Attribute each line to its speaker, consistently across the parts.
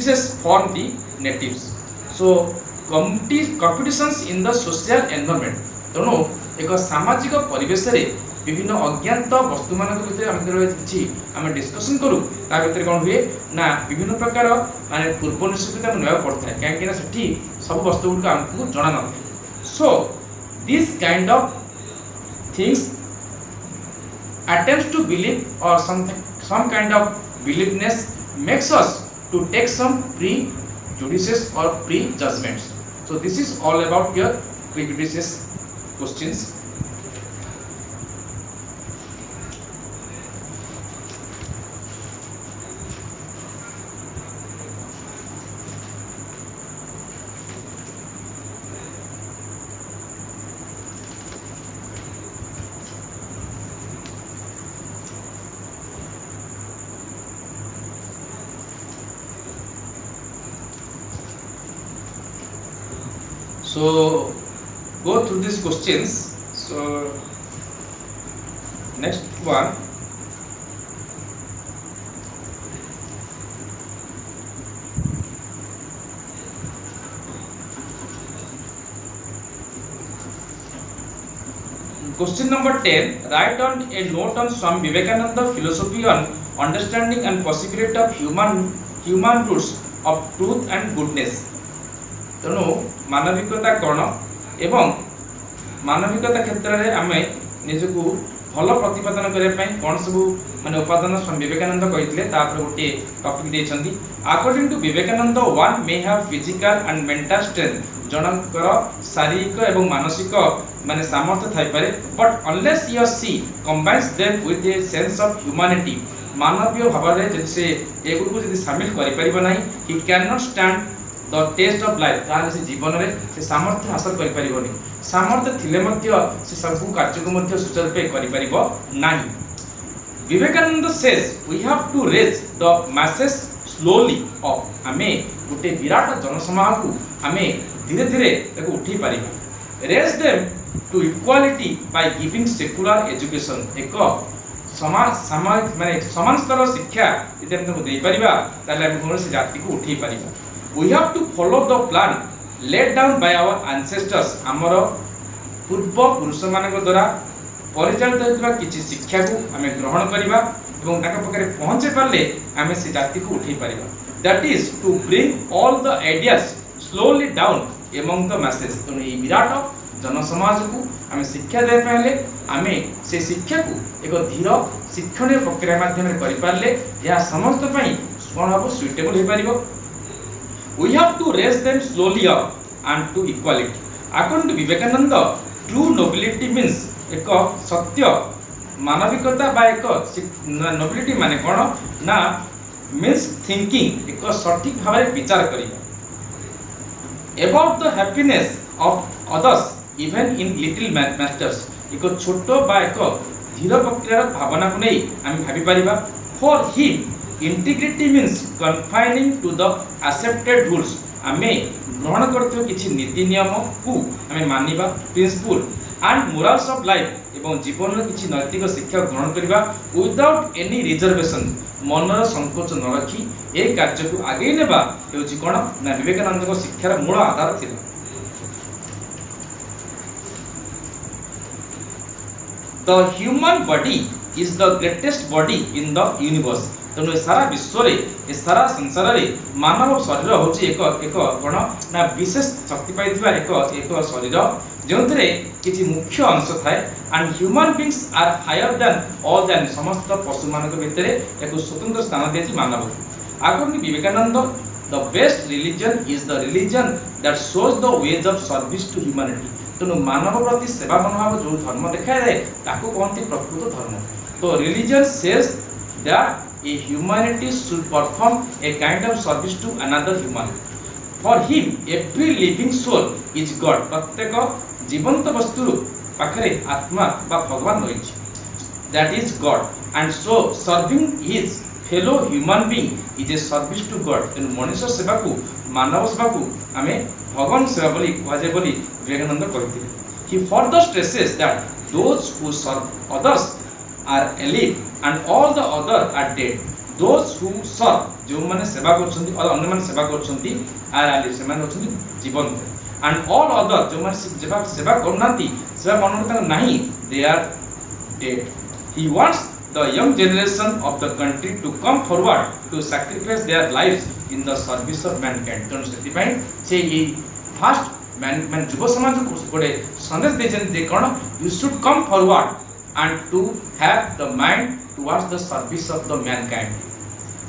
Speaker 1: species form the natives. So competitions in the social environment तेणु एक सामाजिक परिवेश रे विभिन्न अज्ञात वस्तु मान भितर आम किसी आम डिस्कसन करूँ ता भीतर कौन हुए ना विभिन्न प्रकार माने पूर्व निश्चित ना पड़ता है कहीं से सब वस्तु गुड़िक आमको जना न था. So this kind of things attempts to believe or some kind of believeness makes us to take some prejudices or prejudgments. So this is all about your prejudices questions. So go through these questions. So next one, question number 10. Write on a note on Swami Vivekananda philosophy on understanding and possibility of human roots of truth and goodness. तेणु मानविकता कौन एवं मानविकता क्षेत्र में आम निजक भल प्रतिपादन करने कौन सब माने उपादान स्वामी विवेकानंद कहते गोटे टॉपिक देछंती. According to Vivekananda one may have physical and mental strength जनकर शारीरिक एवं मानसिक माने सामर्थ्य थाई पारे but unless he or she combines them with a sense of humanity मानवीय भाव में से एक को शामिल कर परिबा नहीं he cannot stand the test of life ताले से जीवन रे से सामर्थ्य हासिल करि परिबोनी. सामर्थ्य थिले मध्य से सब कार्य को मध्य सुचारू रूपे करि परिबो नाही. Vivekananda says we have to raise the message slowly up आमे गोटे विराट जनसमूह को आमे धीरे धीरे ताको उठी परिबा. Raise them to equality by giving secular education एक सामाजिक माने समान स्तर शिक्षा यदि हम दे परिबा ताले हम कोन से जाति को उठी परिबा. We have to follow the plan laid down by our ancestors. आमर पूर्व पुरुष मानक द्वारा परिचालित होता किसी शिक्षा को आम ग्रहण करवा एवं ताक पाखे पहुँचे पारे आम से जाति को उठे Paribas. That is to bring all the ideas slowly down among the masses. तेणु ये विराट जनसमाज को आम शिक्षा दे पारे आम से शिक्षा को एक धीर शिक्षण प्रक्रिया माध्यम करें यह समस्त कौन हम सुइटेबल हो पार. We have to raise them slowly up and to equality. According to Vivekananda, true nobility means एक सत्य मानविकता बा एक नोबिलिटी माने कौन ना means thinking एक सठिक भाव में विचार करिबा about the happiness of others even in little matters. एक छोट बा एक धीर प्रक्रिया भावना को नहीं आम भाभी पारिबा. For him integrity means confining to the accepted rules आमे ग्रहण करते किसी नीति नियम को आमे मानिबा principle and morals of life एवं जीवन में किसी नैतिक शिक्षा ग्रहण करबा विदाउट एनी रिजर्वेशन मनर संकोच न रखी ए कार्य को आगे नेबा हेउची कोन ना विवेकानंद को शिक्षार मूल आधार थिला. The human body is the greatest body in the universe. तेणु सारा विश्व ए सारा संसार रे मानव शरीर हूँ एक एक कौन ना विशेष शक्ति पाई एक शरीर जो किसी मुख्य अंश थाए and human beings are higher than all than समस्त पशु मान भितर एक स्वतंत्र स्थान दिए मानव. According to Vivekananda the best religion is the religion that shows the ways of service to humanity. तेणु मानव प्रति सेवा मनोभाव जो धर्म देखा जाए ताको कहते प्रकृत धर्म. तो religion says that a humanity should perform a kind of service to another human. For him every living soul is God. प्रत्येक जीवंत वस्तु पाखरे आत्मा बा भगवान रही that is God and so serving his fellow human being is a service to God. तेणु मनुष्य सेवा को मानव सेवा को आमे भगवान सेवा बोली कहे बोली विवेकानंद कहते. He further stresses that those who serve others are alive and all the other are dead. those who serve जो माने सेवा करछंती और अन्य माने सेवा करछंती आर alive से माने होछंती जीवंत and all other जो माने सेवा करनाती सेवा मनोता नहीं they are dead. He wants the young generation of the country to come forward to sacrifice their lives in the service of mankind. तो सेति से ये फर्स्ट man युवा समाज को गोटे संदेश देछन जे कोन you should come forward and to have the mind towards the service of the mankind.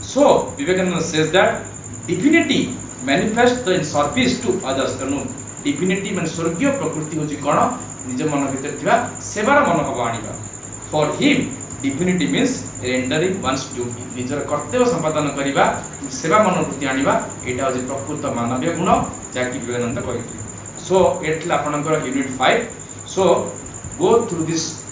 Speaker 1: So Vivekananda says that divinity manifests in service to others. Tanu divinity मान स्वर्गीय प्रकृति होची कोन निज मन भीतर थिबा सेवार मनोभाव आनिबा. For him divinity means rendering one's duty. निजर कर्तव्य संपादन करिबा सेवा मनोवृत्ति आनिबा एटा होची प्रकृत मानवीय गुण जाकि Vivekananda कहिथि. So etla apananकर unit 5. So go through this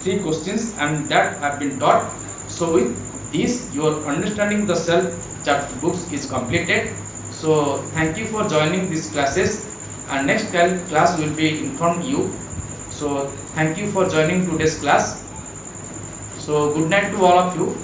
Speaker 1: 3 questions and that have been taught. So with this your understanding the self chapter books is completed. So thank you for joining these classes and next class will be informed you. So thank you for joining today's class. So good night to all of you.